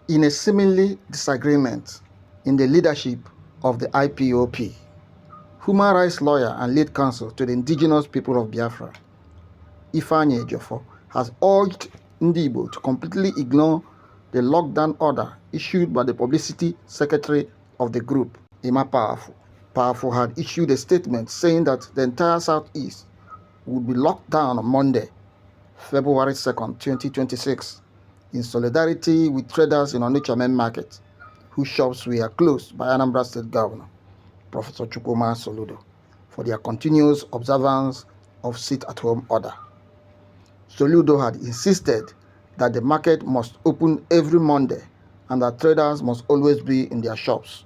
in a seemingly disagreement in the leadership of the IPOB, human rights lawyer and lead counsel to the indigenous people of Biafra, Ifeanyi Ejiofor, has urged Ndi Igbo to completely ignore the lockdown order issued by the publicity secretary of the group, Emma Powerful. Powerful had issued a statement saying that the entire Southeast would be locked down on Monday, February 2nd, 2026, in solidarity with traders in Onitsha Main Market, whose shops were closed by Anambra State Governor, Professor Chukwuma Soludo, for their continuous observance of sit-at-home order. Soludo had insisted that the market must open every Monday and that traders must always be in their shops.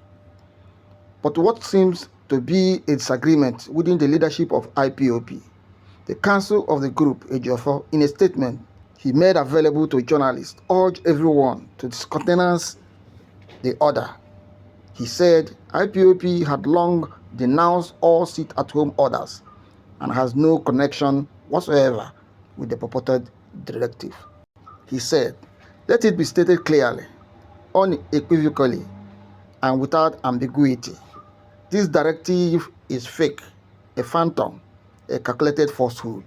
But what seems to be a disagreement within the leadership of IPOB, the counsel of the group, Ejiofor, in a statement he made available to journalists, urged everyone to discountenance the order. He said IPOB had long denounced all sit-at-home orders and has no connection whatsoever with the purported directive. He said, "Let it be stated clearly, unequivocally, and without ambiguity. This directive is fake, a phantom, a calculated falsehood.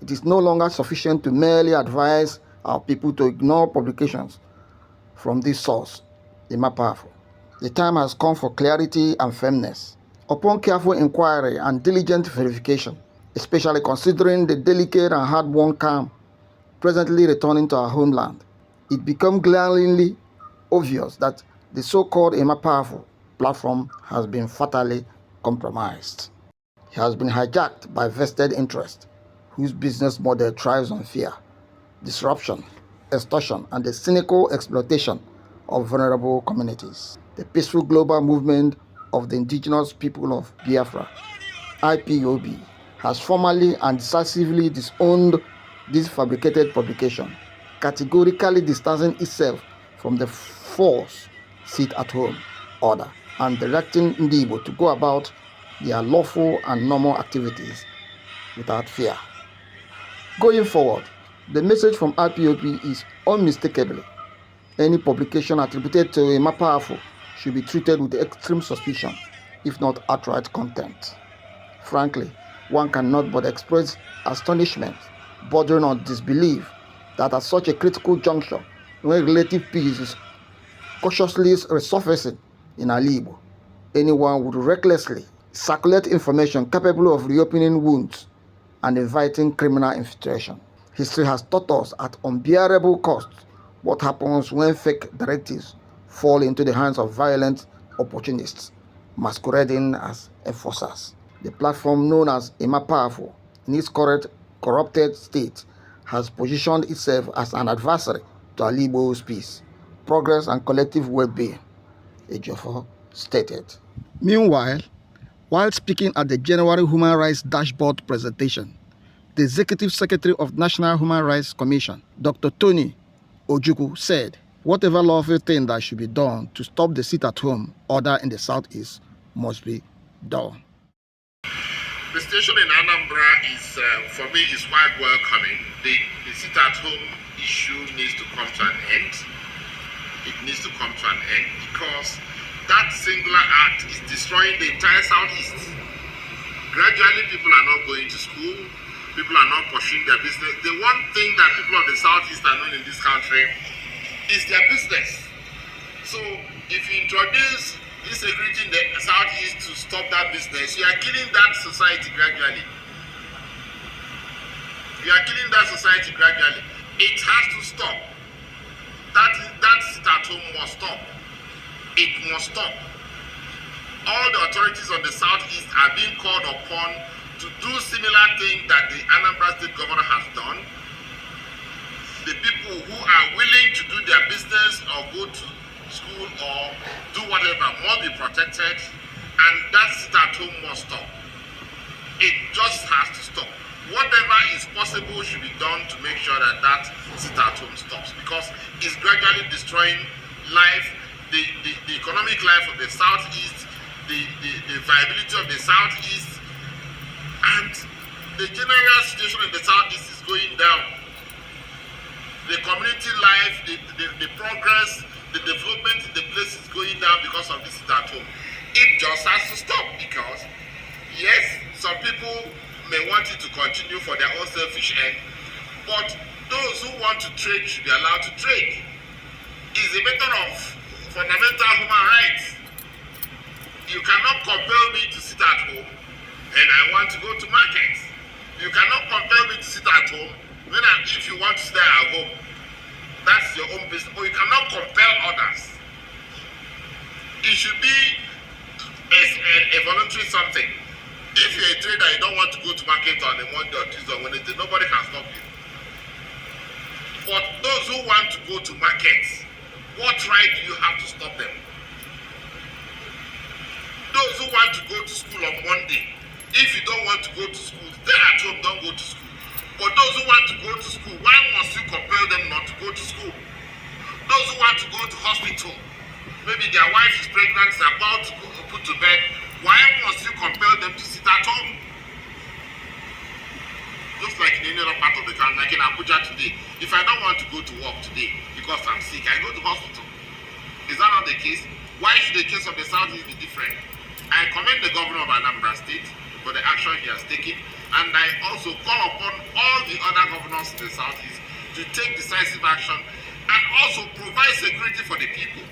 It is no longer sufficient to merely advise our people to ignore publications from this source, Emma Powerful. The time has come for clarity and firmness. Upon careful inquiry and diligent verification, especially considering the delicate and hard-won calm presently returning to our homeland, it becomes glaringly obvious that the so-called Emma Powerful platform has been fatally compromised. It has been hijacked by vested interests whose business model thrives on fear, disruption, extortion, and the cynical exploitation of vulnerable communities. The peaceful global movement of the indigenous people of Biafra, IPOB, has formally and decisively disowned this fabricated publication, categorically distancing itself from the false sit-at-home order and directing Ndi Igbo to go about their lawful and normal activities without fear. Going forward, the message from IPOB is unmistakably: any publication attributed to Emma Powerful should be treated with extreme suspicion, if not outright contempt. Frankly, one cannot but express astonishment, bordering on disbelief, that at such a critical juncture, when relative peace is cautiously resurfacing in Ali Igbo, anyone would recklessly circulate information capable of reopening wounds and inviting criminal infiltration. History has taught us at unbearable cost what happens when fake directives fall into the hands of violent opportunists masquerading as enforcers. The platform known as Emma Powerful, in its current corrupted state, has positioned itself as an adversary to Ali Igbo's peace, progress, and collective well-being, Ejiofor stated. Meanwhile, while speaking at the January Human Rights Dashboard presentation, the Executive Secretary of National Human Rights Commission, Dr. Tony Ojukwu, said whatever lawful thing that should be done to stop the sit-at-home order in the Southeast must be done. The situation in Anambra is, for me, is quite welcoming. The sit-at-home issue needs to come to an end. It needs to come to an end because that singular act is destroying the entire Southeast. Gradually, people are not going to school. People are not pursuing their business. The one thing that people of the Southeast are known in this country is their business. So if you introduce insecurity in the Southeast to stop that business, you are killing that society gradually. You are killing that society gradually. It has to stop. That sit-at-home must stop. It must stop. All the authorities on the Southeast are being called upon to do similar things that the Anambra State Governor has done. The people who are willing to do their business or go to school or do whatever must be protected, and that sit-at-home must stop. It just has to stop. Whatever is possible should be done to make sure that that sit-at-home stops, because it's gradually destroying life, the economic life of the Southeast, the viability of the Southeast, and the general situation in the Southeast is going down. The community life, the progress, the just has to stop, because yes, some people may want it to continue for their own selfish end, but those who want to trade should be allowed to trade. It's a matter of fundamental human rights. You cannot compel me to sit at home and I want to go to market. You cannot compel me to sit at home if you want to stay at home. That's your own business. Or you cannot compel others. It should be a voluntary something. If you're a trader, you don't want to go to market on a Monday or Tuesday or Wednesday, nobody can stop you. But those who want to go to market, what right do you have to stop them? Those who want to go to school on Monday, if you don't want to go to school, stay at home, don't go to school. But those who want to go to school, why must you compel them not to go to school? Those who want to go to hospital, maybe their wife is pregnant, is about to go put to bed, why must you compel them to sit at home? Just like in any other part of the country, like in Abuja today, if I don't want to go to work today because I'm sick, I go to hospital. Is that not the case? Why should the case of the Southeast be different? I commend the governor of Anambra State for the action he has taken, and I also call upon all the other governors in the Southeast to take decisive action and also provide security for the people.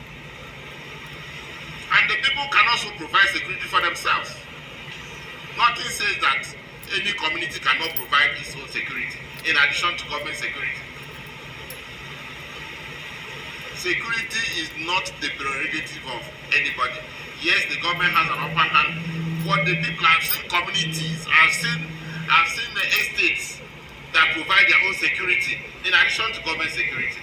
And the people can also provide security for themselves. Nothing says that any community cannot provide its own security in addition to government security. Security is not the prerogative of anybody. Yes, the government has an upper hand, but the people, I've seen communities, I've seen the estates that provide their own security in addition to government security.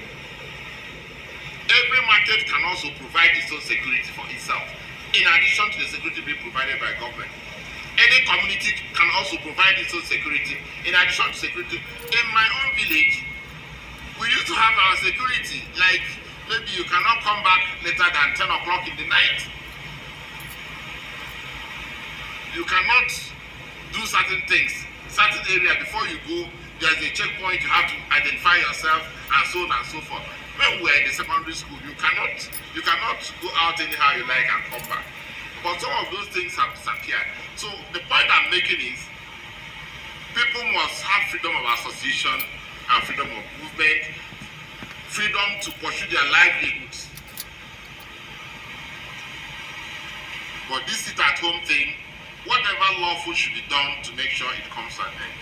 Every market can also provide its own security for itself, in addition to the security being provided by government. Any community can also provide its own security, in addition to security. In my own village, we used to have our security, like maybe you cannot come back later than 10 o'clock in the night. You cannot do certain things, certain area before you go, there's a checkpoint, you have to identify yourself, and so on and so forth. When we were in the secondary school, you cannot go out anyhow you like and come back. But some of those things have disappeared. So the point I'm making is, people must have freedom of association and freedom of movement, freedom to pursue their livelihoods. But this sit-at-home thing, whatever lawful should be done to make sure it comes to an end.